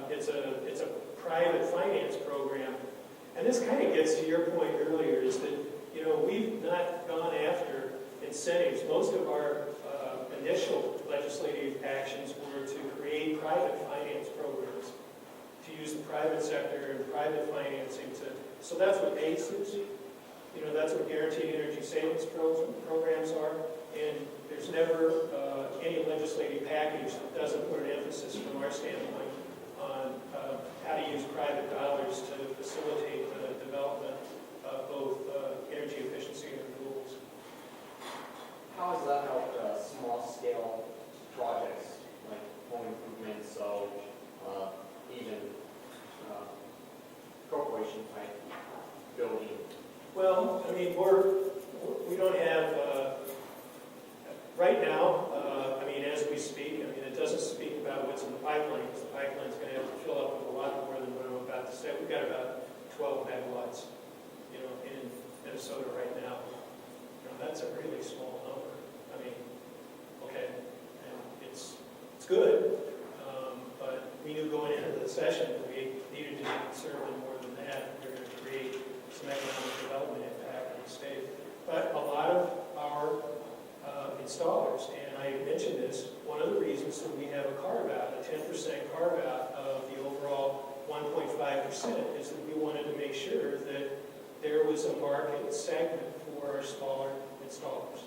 It's a private finance program. And this kind of gets to your point earlier, is that, we've not gone after incentives. Most of our initial legislative actions were to create private finance programs, to use the private sector and private financing so that's what ACE is. That's what guaranteed energy savings programs are. And there's never any legislative package that doesn't put an emphasis from our standpoint on how to use private dollars to facilitate the development of both energy efficiency and renewables. How has that helped small-scale projects like home improvements, so even corporation type building? Well, I mean, we don't have, right now, as we speak, it doesn't speak about what's in the pipeline, because the pipeline's going to have to fill up with a lot more than what I'm about to say. We've got about 12 megawatts, in Minnesota right now. That's a really small number. Okay, and it's good, but we knew going into the session that we needed to be conservative more than that. We're going to create some economic development impact in the state. But a lot of our installers, and I mentioned this, one of the reasons that we have a carve-out, a 10% carve-out of the overall 1.5%, is that we wanted to make sure that there was a market segment for our smaller installers.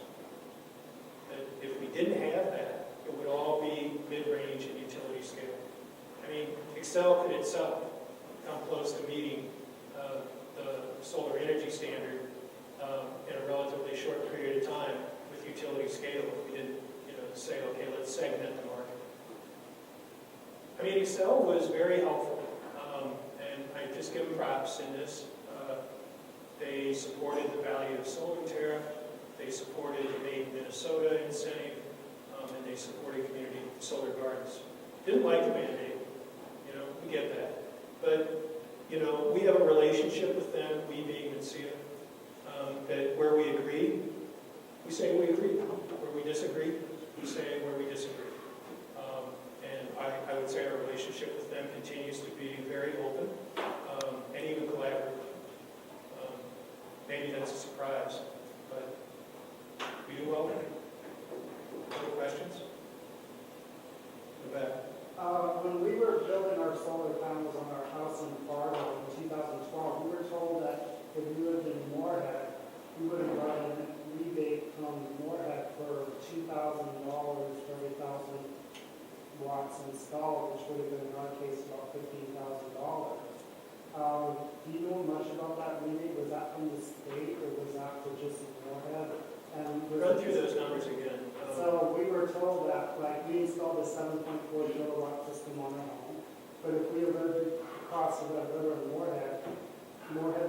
That if we didn't have that, it would all be mid-range and utility scale. Excel could itself come close to meeting the solar energy standard in a relatively short period of time with utility scale if we didn't, say, okay, let's segment the market. Excel was very helpful, and I just give them props in this. They supported the value of solar tariff, they supported the Made in Minnesota incentive, and they supported community solar gardens. Didn't like the mandate, we get that. But, we have a relationship with them, we being NCEA, that where we agree, we say we agree. Where we disagree, we say where we disagree. And I would say our relationship with them continues to be very open and even collaborative. Maybe that's a surprise, but we do well. Other questions? In the back. When we were building our solar panels on our house in Fargo in 2012, we were told that if we lived in Moorhead, we would have gotten a rebate from Moorhead for $2,000 for every 1,000 watts installed, which would have been in our case about $15,000. Do you know much about that rebate? Was that from the state or was that for just Moorhead? And Run through those numbers again. So we were told that, we installed a 7.4 kilowatt system on our home, but if we lived across the Red River in Moorhead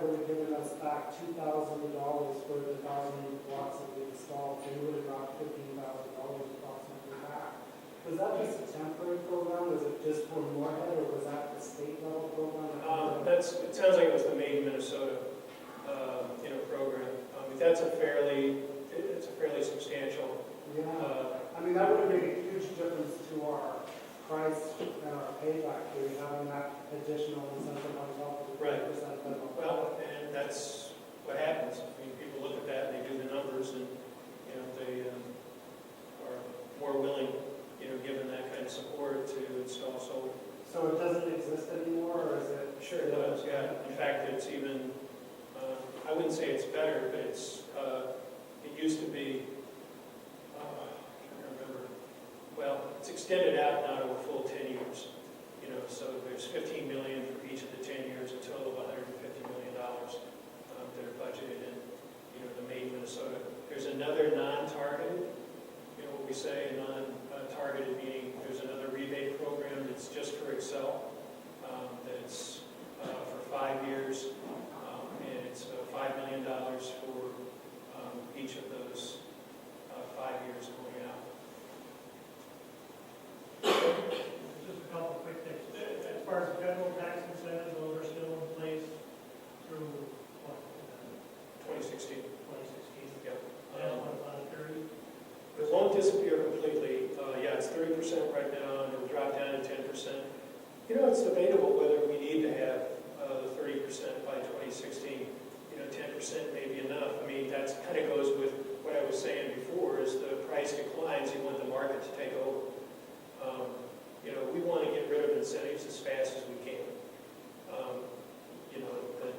would have given us back $2,000 for the 1,000 watts that we installed, so we would have got $15,000 approximately back. Was that just a temporary program? Was it just for Moorhead, or was that the state level program? It sounds like it was the Made in Minnesota, program. That's a fairly substantial. Yeah, that would have made a huge difference to our price and our payback period, having that additional incentive on top of the 3% federal. Well, and that's what happens. People look at that and they do the numbers, and they are more willing, given that kind of support, to install solar. So it doesn't exist anymore, or is it? Sure it does, yeah. In fact, it's even, I wouldn't say it's better, but it used to be, I can't remember, well, it's extended out now to a full 10 years. So there's $15 million for each of the 10 years, a total of $150 million that are budgeted in, the Made in Minnesota. There's another non-targeted, what we say, a non-targeted, meaning there's another rebate program that's just for Excel, that's for 5 years, and it's $5 million for each of those 5 years going out. Just a couple quick things. As far as federal tax incentives, those are still in place through, what, 2016. 2016? Yep. And what about 30? It won't disappear completely. Yeah, it's 30% right now, and it'll drop down to 10%. You know, it's debatable whether we need to have the 30% by 2016. You know, 10% may be enough. I mean, that kind of goes with what I was saying before, is the price declines, you want the market to take over. You know, we want to get rid of incentives as fast as we can. You know, that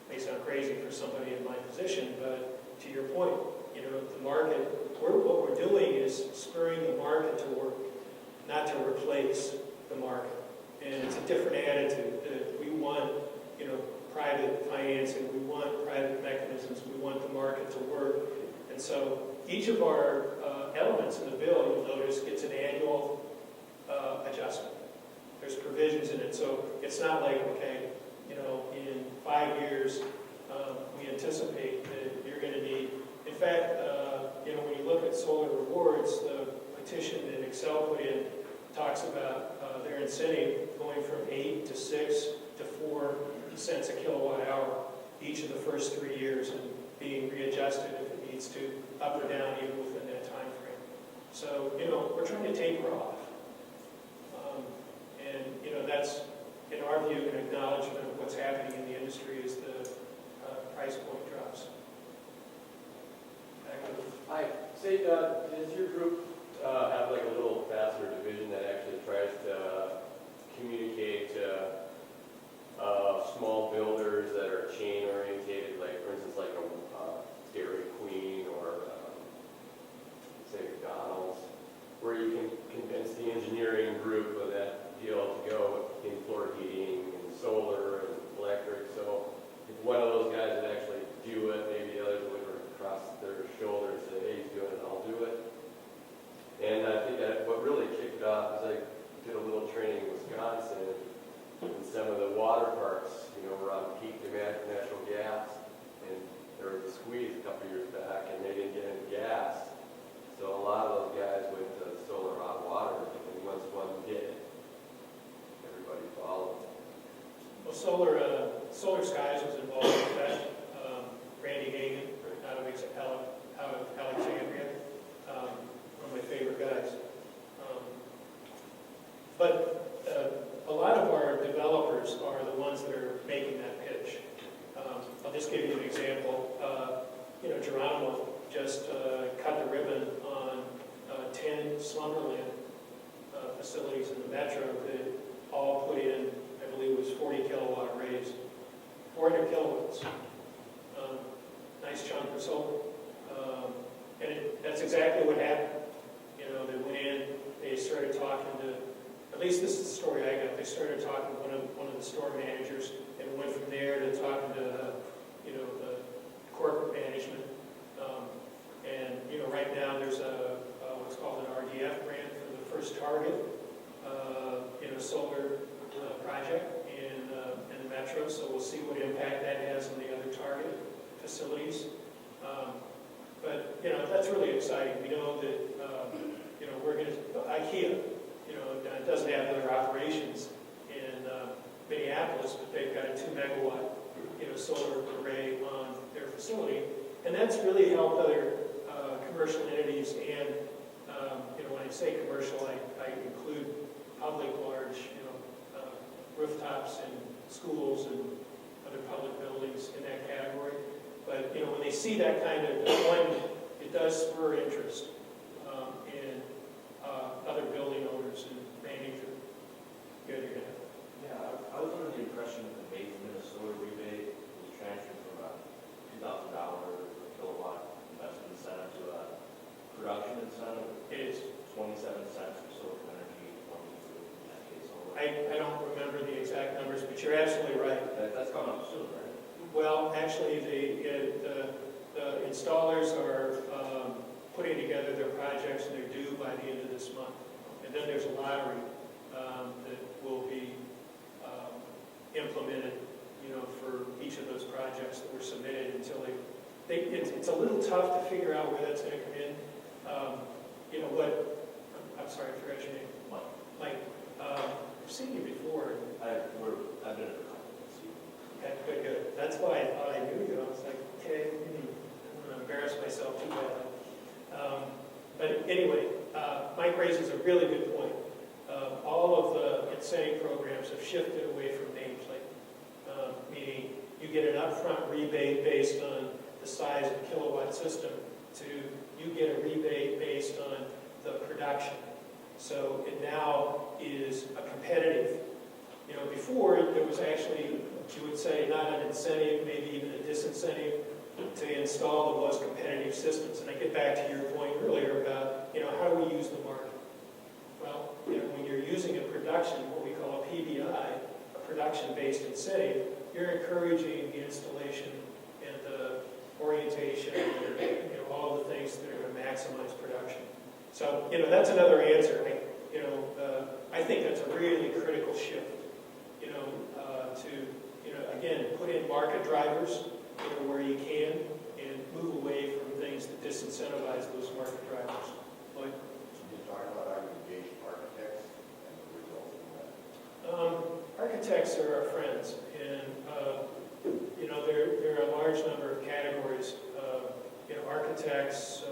may sound crazy for somebody in my position, but to your point, you know, the market, what we're doing is spurring the market to work, not to replace the market. And it's a different attitude that we want, you know, private financing, we want private mechanisms, we want the market to work. And so each of our elements in the bill, you'll notice, gets an annual adjustment. There's provisions in it, so it's not like, okay, you know, in 5 years, we anticipate that you're going to need. In fact, you know, when you look at solar rewards, the petition that Excel put in talks about their incentive going from 8 to 6 to 4 cents a kilowatt hour each of the first 3 years, and being readjusted if it needs to, up or down, even within that time frame. So, you know, we're trying to taper off. And, you know, that's, in our view, an acknowledgement of what's happening in the industry as the price point drops. Hi. Say, does your group have like a little fastener division that actually tries to communicate to small builders that are chain orientated, like for instance, like a Dairy Queen or say McDonald's, where you can convince the engineering group of that deal to go in floor heating and solar and electric. So if one of those guys would actually do it, maybe the others would across their shoulder and say, hey, he's doing it, I'll do it. And I think that what really kicked it off is I did a little training in Wisconsin, and some of the water parks, you know, were on peak demand for natural gas, and there was a squeeze a couple years back, and they didn't get any gas. So a lot of those guys went to solar hot water, and once one did, everybody followed. Well, Solar Skies was involved with that. Randy Hagan, out of Alexandria, one of my favorite guys. But a lot of our developers are the ones that are making that pitch. I'll just give you an example. You know, Geronimo just cut the ribbon on 10 Slumberland facilities in the metro that all put in, I believe it was 40 kilowatt arrays, 400 kilowatts. Nice chunk of solar. And that's exactly what happened. You know, they went in, they started talking to, at least this is the story I got, they started talking to one of the store managers, and went from there to talking to, you know, the corporate management. And, you know, right now there's what's called an RDF grant for the first target, you know, solar project in the metro, so we'll see what impact that has on the other target facilities. But, you know, that's really exciting. We know that, you know, we're going to, IKEA, you know, doesn't have other operations in Minneapolis, but they've got a 2 megawatt, you know, solar array on their facility. And that's really helped other commercial entities, and, you know, when I say commercial, I include public, large, you know, rooftops and schools and other public buildings in that category. But, you know, when they see that kind of deployment, it does spur interest in other building owners and managers. Good, you're gonna. Yeah, I was under the impression that the base Minnesota rebate was transferred from a $2,000 per kilowatt investment incentive to a production incentive. It is. 27 cents for solar energy, 22 in that case. I don't remember the exact numbers, but you're absolutely right. That's coming up soon, right? Well, actually, the installers are putting putting together their projects, and they're due by the end of this month. And then there's a lottery that will be implemented, for each of those projects that were submitted until it's a little tough to figure out where that's going to come in. I'm sorry, I forgot your name. Mike. I've seen you before. I've been at a couple of these. Okay, good. That's why I thought I knew you. I was like, okay, I'm going to embarrass myself too bad. But anyway, Mike raises a really good point. All of the incentive programs have shifted away from nameplate, meaning you get an upfront rebate based on the size of kilowatt system to you get a rebate based on the production. So it now is a competitive. Before there was actually, you would say, not an incentive, maybe even a disincentive to install the most competitive systems. And I get back to your point earlier about, how do we use the market? Well, when you're using a production, what we call a PBI, a production-based incentive, you're encouraging the installation and the orientation and, all the things that are going to maximize production. So, that's another answer. I think that's a really critical shift, to, again, put in market drivers, where you can, and move away from things that disincentivize those market drivers. Lloyd? Can you talk about how you engage architects and the results of that? Architects are our friends, and there are a large number of categories. Architects,